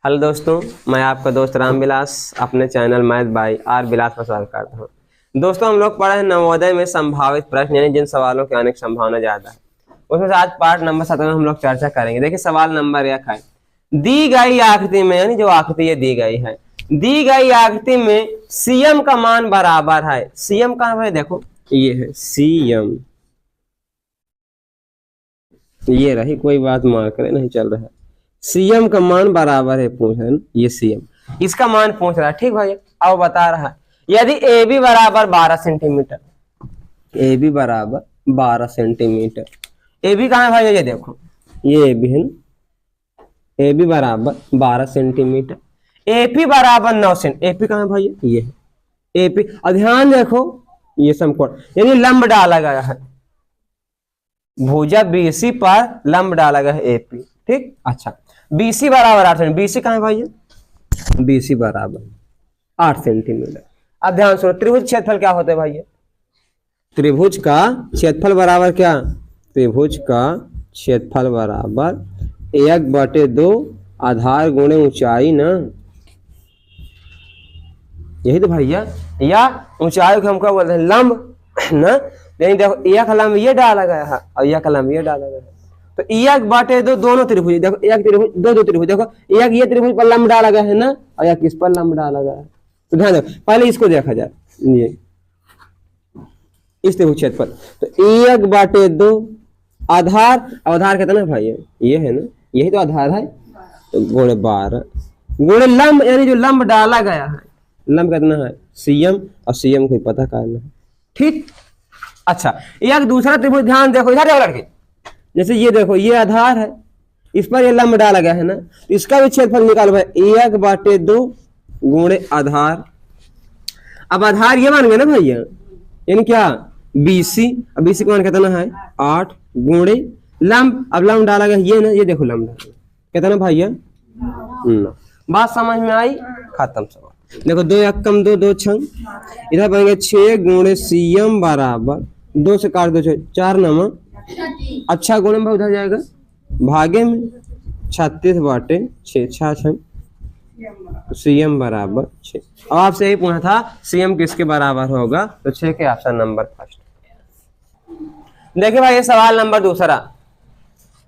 Hello दोस्तों, मैं आपका दोस्त राम विलास अपने चैनल मैथ बाय आर विलास पर स्वागत करता हूँ। दोस्तों, हम लोग पढ़े हैं नवोदय में संभावित प्रश्न, यानी जिन सवालों के आने की संभावना ज्यादा है। उसमें से आज पार्ट नंबर 7 में हम लोग चर्चा करेंगे। देखिए, सवाल नंबर 1 है, दी गई आकृति में, यानी जो आकृति ये दी गई है, दी गई आकृति में सीएम का मान बराबर है। सीएम कहाँ है? देखो ये है सीएम, ये रही, कोई बात मार करे नहीं चल रहा है। सीएम का मान बराबर है, पूछ है ना, ये सीएम, इसका मान पूछ रहा है। ठीक भाई, अब बता रहा है यदि ए बी बराबर 12 सेंटीमीटर, ए बी बराबर 12 सेंटीमीटर, ए बी कहाँ है भाई? ये देखो, ये ए बी है ना, ए बी बराबर 12 सेंटीमीटर, एपी बराबर 9 सेंटीमीटर। एपी कहाँ है भाई? ये है एपी। और ध्यान देखो, ये समकोण यानी लंब डाला गया है, भुजा बीसी पर लंब डाला गया है एपी। ठीक, अच्छा, बीसी बराबर 8 सेंटीमीटर। बीसी कहाँ है भाई? बीसी बराबर 8 सेंटीमीटर। अब ध्यान सुनो, त्रिभुज क्षेत्रफल क्या होता है भाई? त्रिभुज का क्षेत्रफल बराबर क्या? त्रिभुज का क्षेत्रफल बराबर 1/2 आधार गुणे ऊंचाई ना, यही तो भैया, या ऊंचाई को हम क्या बोलते हैं? लंब ना। लेकिन देखो, एक लंब ये डाला गया है और एक लंब ये डाला गया है, तो 1/2 दोनों त्रिभुज, देखो एक त्रिभुज, दो त्रिभुज, देखो एक ये त्रिभुज पर लंब डाला गया है ना, और एक किस पर लंब डाला गया है। तो ध्यान देखो, पहले इसको देखा जाए, ये इस त्रिभुज क्षेत्रफल, तो 1/2 आधार, आधार कितना है भाई? ये है ना, यही तो आधार है, तो गुणे 12 गुणे लंब, यानी जो लंब डाला गया है, लंब कितना है? सीएम, और सीएम को पता करना है। ठीक, अच्छा, एक दूसरा त्रिभुज, ध्यान देखो इधर देखो लड़के, जैसे ये देखो, ये आधार है, इस पर ये लंब डाला गया है ना, इसका भी क्षेत्रफल निकालो भाई, 1/2 गुणे आधार। अब आधार ये मान गए ना भैया, यानी क्या? बीसी। अब बीसी का मान कितना है? 8 गुणे लंब, अब लंब डाला गया ये ना, ये देखो लंब डाला कितना भैया? 9। बात समझ में आई? खत्म सवाल। देखो, 2 1 कम 2, 2 6, इधर बनेंगे 6 गुणे सीएम बराबर 2 से काट 2 4 नमा, अच्छा गुणे में उधर जाएगा भागे में 36/6, 6 सीएम बराबर 6। अब आपसे यही पूछा था सीएम किसके बराबर होगा, तो 6 के ऑप्शन नंबर फर्स्ट। देखिए भाई, ये सवाल नंबर 2,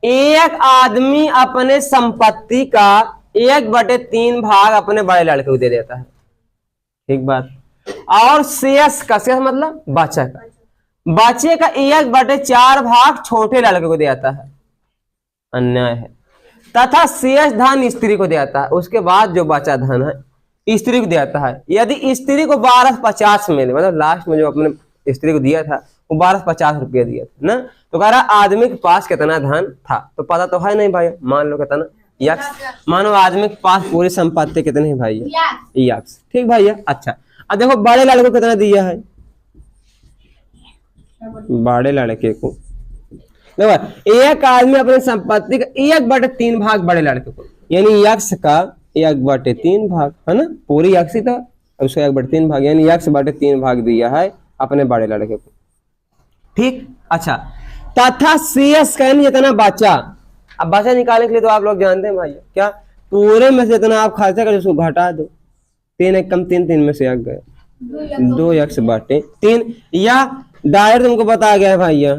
एक आदमी अपने संपत्ति का 1/3 भाग अपने बड़े लड़के को दे देता है। ठीक बात, और शेष का, शेष मतलब बचा का, बचे का 1/4 भाग छोटे लड़के को देता है, अन्याय है। तथा शेष धन स्त्री को देता है, उसके बाद जो बचा धन है स्त्री को देता है। यदि स्त्री को 1250 मिले, मतलब लास्ट में जो अपने स्त्री को दिया था वो 1250 रुपया दिया था ना, तो कह रहा आदमी के पास कितना धन था, तो पता तो है नहीं भाई, मान लो कितना यक्स, मानो आदमी के पास पूरी संपत्ति कितनी है भाई? यक्स। ठीक भैया, अच्छा, अब देखो बड़े लड़के को कितना दिया है? बड़े लड़के को देखो, एक आदमी अपनी संपत्ति का 1/3 भाग बड़े लड़के को, यानी यक्स का 1/3 भाग है ना, पूरी यक्स ही था, उसका 1/3 भाग, यानी यक्स 3 भाग दिया है अपने बड़े लड़के को। ठीक, अच्छा, तथा शेष का जितना बचा, अब बचा निकालने के लिए तो आप लोग जानते हैं भाई क्या, पूरे में से जितना आप खर्चा कर उसको घटा दो, 3 1 कम 3, 3 में से 1 गया, 2x/3, या डायरेक्ट तुमको बता गया है भैया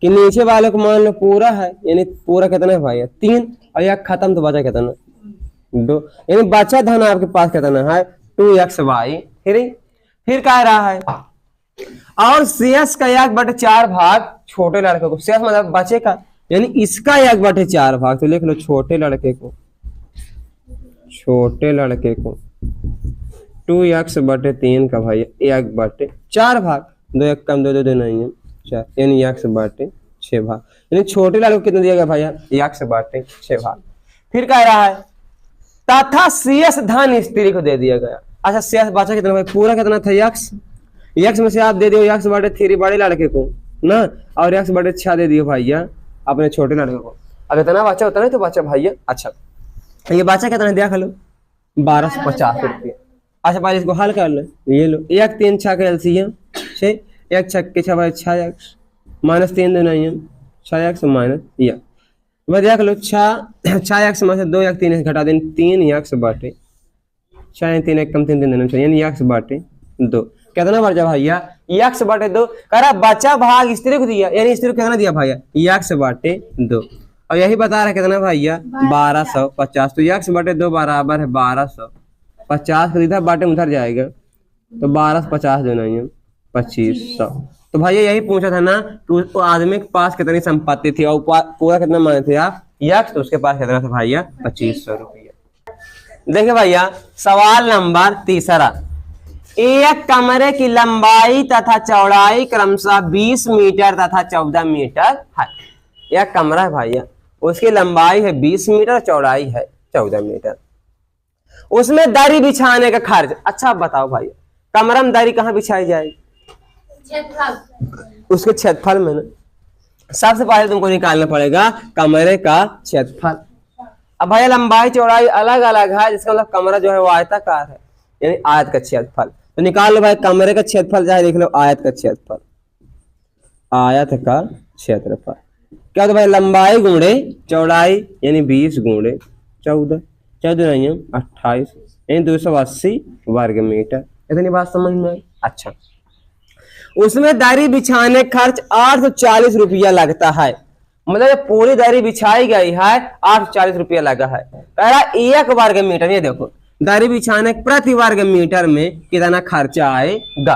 कि नीचे वाले को मान लो पूरा है, यानी पूरा कितना है भैया? 3, और 1 खत्म, तो बचा कितना? 2, यानी बचा धन आपके पास कितना है? 2xy। फिर कह रहा है, और शेष का 1/4 भाग छोटे लड़के को, शेष मतलब बचे का, यानी इसका 1/4 भाग, तो लिख लो छोटे लड़के को, छोटे लड़के को 2x/3 का भाई 1/4 भाग, 2 1 कम 2 2 2 नहीं है 4, यानी x/6 भाग, यानी छोटे लड़के को कितना दिया गया भैया? x/6 भाग। फिर कह रहा है, तथा शेष धन स्त्री को दे दिया गया। अच्छा, शेष बचा कितना भाई? पूरा कितना था? x में से आप दे दियो x/3 बड़े लड़के को ना, और x/6 दे दियो भैया अपने छोटे लड़के को। अब इतना बचा उतना ही तो बचा भैया। अच्छा, ये बचा कितना देख लो? 1250 रुपये। अच्छा भाई, इसको हल कर लो, ये लो, 1 3 6 का एलसीएम 6, 1 6 के 6 6x -3 देना है 6x - यह वह देख लो 6 में से 2 x 3 घटा दें 3 x बटे 6 3 1 कम 3 दिन देना चाहिए, यानी x बटे 2 कितना बढ़ जा भैया x बटे 2 कह रहा बचा भाग स्त्री को दिया, यानी स्त्री को कितना दिया भैया x बटे 2 और यही बता रहा है कितना भैया 1250। तो x बटे 2 बराबर है 1250 को इधर बाटे उधर जाएगा तो 1250 देना है 2500। तो भैया यही पूछा था ना तो आदमी के पास कितनी संपत्ति थी और पूरा कितना माने थे आप यक्ष, तो उसके पास कितना था भैया 2500 रुपया। देखिए भैया सवाल नंबर 3, एक कमरे की लंबाई तथा चौड़ाई क्रमशः 20 मीटर तथा 14 मीटर है। यह कमरा है भैया, उसकी लंबाई है 20 मीटर, चौड़ाई है 14 मीटर। उसमें दरी बिछाने का खर्च, अच्छा बताओ भाई कमरा में दरी कहाँ बिछाई जाएगी? उसके क्षेत्रफल में ना। सबसे पहले तुमको निकालना पड़ेगा कमरे का क्षेत्रफल। अब भैया लंबाई चौड़ाई अलग अलग है, जिसका मतलब कमरा जो है वो आयताकार है, यानी आयत का क्षेत्रफल। तो निकाल लो भाई कमरे का क्षेत्रफल, चाहे देख लो आयत का क्षेत्रफल, आयत का क्षेत्रफल क्या तो भाई लंबाई गुणे चौड़ाई यानी 20 गुणे 14 नहीं 28 यानी 280 वर्ग मीटर। इतनी बात समझ में आई? अच्छा, उसमें दरी बिछाने खर्च 840 रुपया लगता है, मतलब पूरी दरी बिछाई गई है 840 रुपया लगा है। कह रहा 1 वर्ग मीटर, ये देखो दरी बिछाने प्रति वर्ग मीटर में कितना खर्चा आएगा।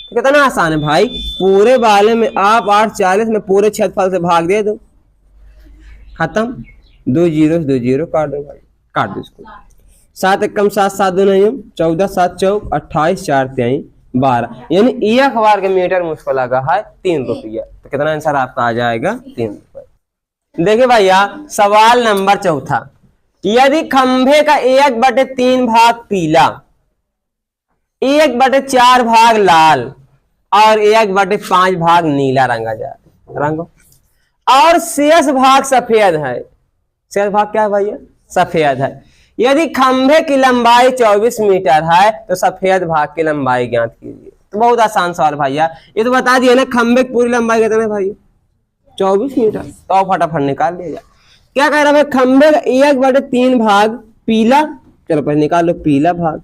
तो कितना आसान है भाई, पूरे वाले में आप 840 में पूरे क्षेत्रफल से भाग दे दो, खत्म। 2 0 काट दो भाई, काट दो इसको। 7 एकम 7 7 2 नहीं 14 7 चौक 28 4 3 12 यानी 1 वर्ग मीटर में उसको लगा है 3 रुपया। तो कितना आंसर आपका आ जाएगा 3 रुपये। देखिए भैया सवाल नंबर 4, यदि खंभे का 1/3 भाग पीला, 1/4 भाग लाल और 1/5 भाग नीला रंगा जाए, रंगो, और शेष भाग सफेद है। शेष भाग क्या है भैया? सफेद है। यदि खंभे की लंबाई 24 मीटर है तो सफेद भाग की लंबाई ज्ञात कीजिए। तो बहुत आसान सवाल भैया, ये तो बता दिए ना खंभे की पूरी लंबाई कितनी है भैया 24 मीटर। तो फटाफट निकाल लिया। क्या कह रहा है खंभे का 1/3 भाग पीला, चलो पहले निकाल लो पीला भाग।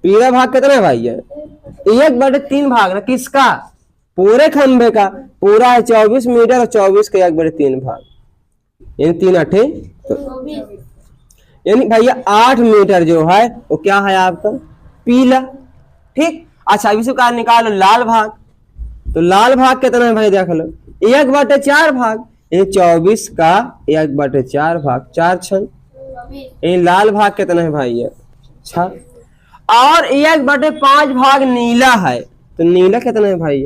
पीला भाग कितना है भैया 1/3 भाग ना, किसका? पूरे खंभे का। पूरा है 24 मीटर और 24 का 1/3 भाग यानी 3 8 यानी भैया 8 मीटर जो है वो क्या है आपका पीला, ठीक। अच्छा इसी प्रकार निकालो लाल भाग। तो लाल भाग कितना है भाई देख लो 1/4 भाग यानी 24 का 1/4 भाग 4 6 यानी लाल भाग कितना है भाई 6। और 1/5 भाग नीला है, तो नीला कितना है भाई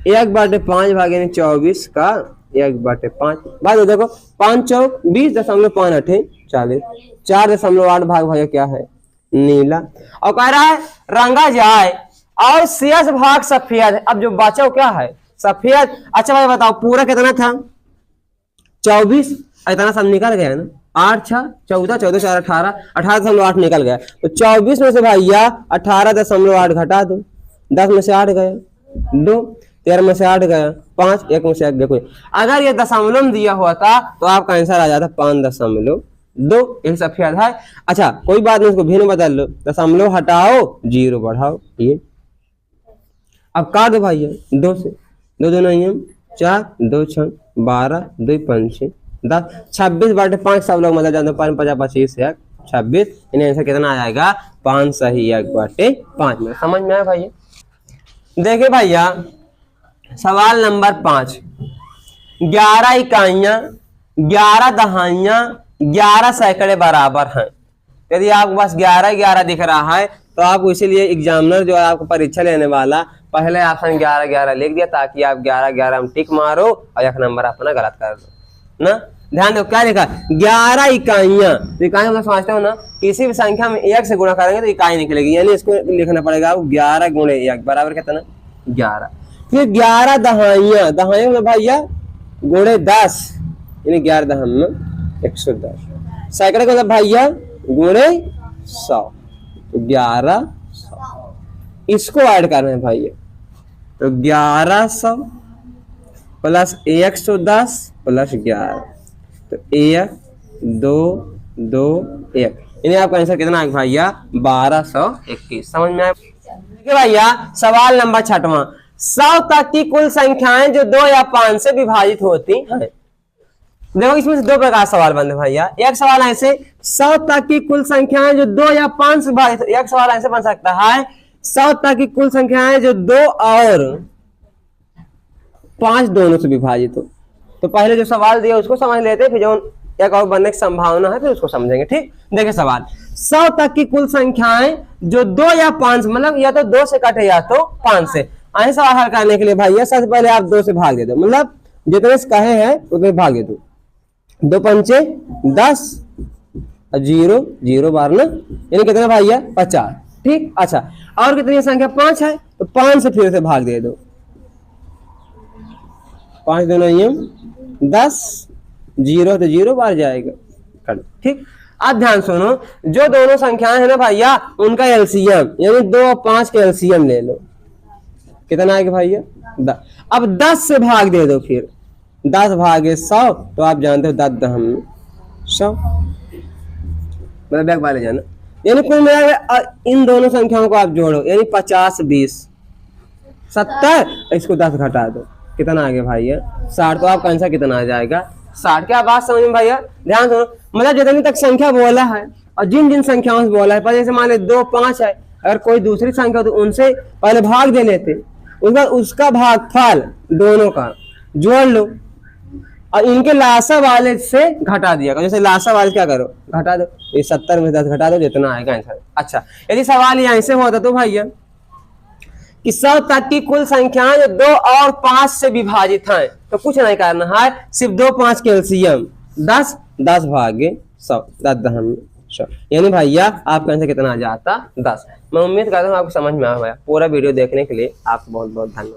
1/5 भाग यानी 24 का 1/5 भाग देखो 5 चौक 20.58 40 4.8 भाग भैया क्या है नीला। और कह रहा है रंगा जाए और शेष भाग सफेद है। अब जो बचा क्या है सफेद। अच्छा भाई बताओ पूरा कितना था 24, इतना सब निकल गया ना 8 6 14 14 4 18 18.8 निकल गया। तो 24 में से भैया 18.8 घटा दो, 10 में से 8 गया 2, 13 में से 8 गया 5, 1 में से 1 देखो। अगर ये दशमलव में दिया हुआ था तो आपका आंसर आ जाता 5.2, यही सफेद है। अच्छा कोई बात नहीं, इसको भिन्न बदल लो, दशमलव हटाओ 0 बढ़ाओ ये। अब काट दो भैया 2 से 2 2 नहीं 4 2 6 12 2 5 10 26/5 सब लोग मतलब जानते 5 50 25 1 26 इन्हें आंसर कितना आ जाएगा 5 सही 1/5 में। समझ में आया भैया? देखिए भैया सवाल नंबर 5, 11 इकाइयां 11 दहाइयां 11 सैकड़े बराबर हैं। यदि आपके पास 11 दिख रहा है तो आपको इसीलिए एग्जामिनर जो है आपको परीक्षा लेने वाला पहले ऑप्शन 11 लिख दिया ताकि आप 11 में टिक मारो और 1 नंबर अपना गलत कर दो ना। ध्यान दो क्या लिखा 11 इकाइयां। तो इकाई हम समझते हो ना किसी भी संख्या में 1 से गुणा करेंगे तो इकाई निकलेगी, यानी इसको लिखना पड़ेगा 11 गुणे 1 बराबर कितना 11। फिर 11 दहाइयां, दहाइयां में भैया गुणे 10 यानी 11 दहाइयां 110। सैकड़े का मतलब भैया गुणे 100, तो 1100 इसको ऐड करना है भैया। तो 1100 प्लस ax तो 10 प्लस 11, तो 1 2 2 1, यानी आपका आंसर कितना है भैया 1221। समझ में आया? देखिए भैया सवाल नंबर 6वां, 100 तक की कुल संख्याएं जो 2 या 5 से विभाजित होती हैं। देखो इसमें से दो प्रकार सवाल बनते भैया। एक सवाल ऐसे 100 तक की कुल संख्याएं जो 2 या 5 से विभाजित, एक सवाल ऐसे बन सकता है 100 तक की कुल संख्याएं जो 2 और 5 दोनों से विभाजित हो। तो पहले जो सवाल दिया उसको समझ लेते, फिर जो एक और बनने की संभावना है फिर उसको समझेंगे। ठीक, देखिए सवाल 100 तक की कुल संख्याएं जो 2 या 5, मतलब या तो 2 से कटे या तो 5 से। ऐसे सवाल हल करने के लिए भैया सबसे पहले आप 2 से भाग दे दो, मतलब जितने से कहे हैं उतने भाग दे दो। 2 पंचे 10, 0 0 बार ना, यानी कितना भैया 50। ठीक, अच्छा और कितनी संख्या 5 है तो 5 से फिर से भाग दे दो। 5 दोनों नियम 10, 0 तो 0 बार जाएगा। ठीक, अब ध्यान सुनो, जो दोनों संख्याएं है ना भैया उनका एलसीएम, यानी 2 और 5 के एलसीएम ले लो। कितना आएगा भैया 10। अब 10 से भाग दे दो, फिर 10 भागे 100, तो आप जानते हो 10 दहम 100, मतलब बैक वाले जाना। यानी कुल मिला इन दोनों संख्याओं को आप जोड़ो, यानी 50 20 70, इसको 10 घटा दो, कितना आ गया भैया 60। तो आपका आंसर कितना आ जाएगा 60। क्या बात समझ में भैया? ध्यान सुनो, मतलब जितनी तक संख्या बोला है और जिन जिन संख्याओं से बोला है, पर जैसे मान ले 2 5 है, अगर कोई दूसरी संख्या तो उनसे पहले भाग दे लेते, उसके बाद उसका भागफल दोनों का जोड़ लो और इनके लासा वाले से घटा दिया करो। जैसे लासा वाले क्या करो घटा दो, ये 70 में 10 घटा दो, जितना आएगा आंसर। अच्छा, यदि सवाल यहाँ से होता तो भैया कि 100 तक की कुल संख्याएं जो 2 और 5 से विभाजित हैं, तो कुछ नहीं करना है, सिर्फ 2 5 के एलसीएम 10, 10 भागे 100, 10 दहम 100, यानी भैया आपका आंसर कितना आ जाता 10। मैं उम्मीद करता हूँ आपको समझ में आया होगा। पूरा वीडियो देखने के लिए आपको बहुत बहुत धन्यवाद।